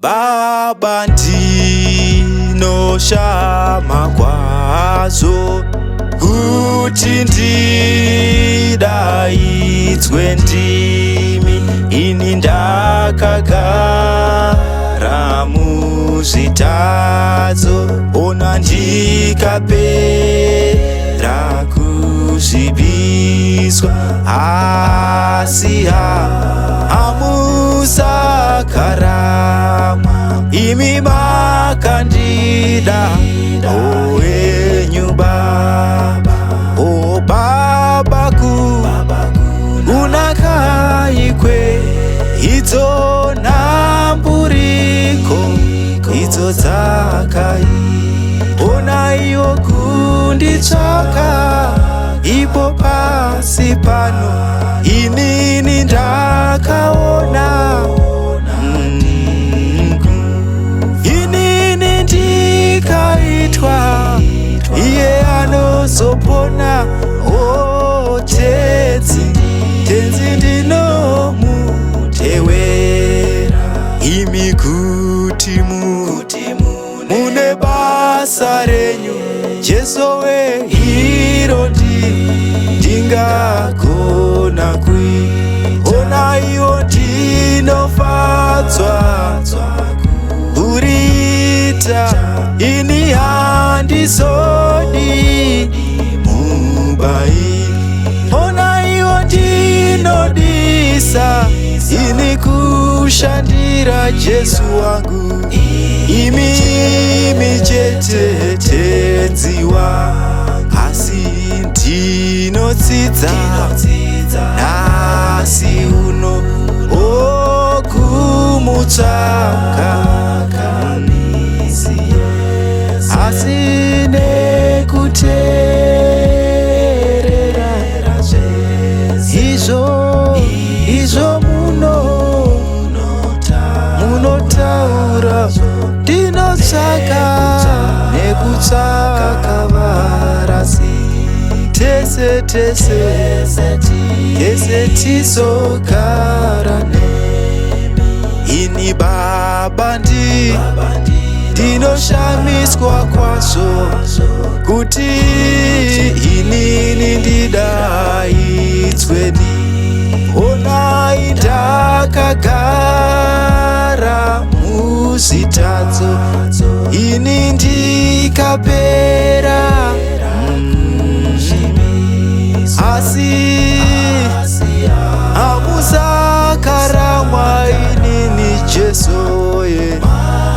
Baba Ndinoshama Kwazvo kuti ndidaidzwe ndimi, ini ndakagara muzvitadzo, ona ndikapera kuzvibiswa, asi hamusakarama, imi makandida owenyu Baba. O Baba kunakaikwe idzo namburiko idzo dzakai, ona iyo kunditsvaka ipo pasi pano, inini ndakaona inini ndikaitwa iye anozopona. O tenzi ndinomutevera, imi kuti mune basa renyu, Jesu weiro ndingagona kuiona, iyo ndinofadzwa kuriita, ini handizodi mubai, ona iyo ndinodisa, ini kushandira Jesu wangu, imi chete tenziwa, asi ndinotsidza nasi uno okumutsvaka, asi nekuteerera izvo munotaura, ndinotsvaka nekutsvaka varasi, tese tizogara nemi, ini Baba ndinoshamiswa kwazvo kuti inini ndidaidzweni, onai ndakagara muzvitadzo, ini ndikapera asi hamusakaramwa, inini Jesu ye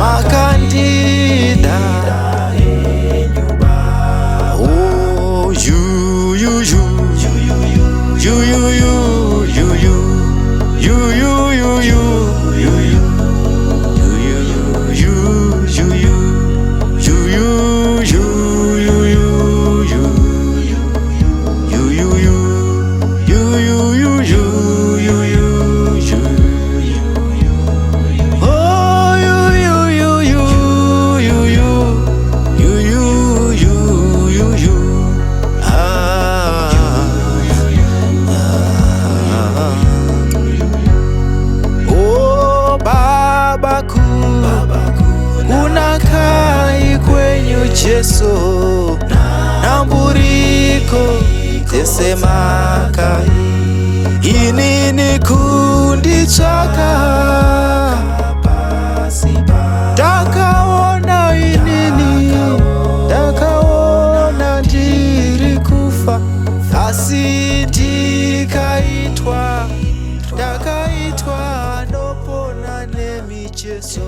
makandida. Oh, Jesu namburiko tesemakai, inini kunditsvaka, ndakaona inini ndakaona ndiri kufa, asi ndakaitwa ndopona nemi Jesu.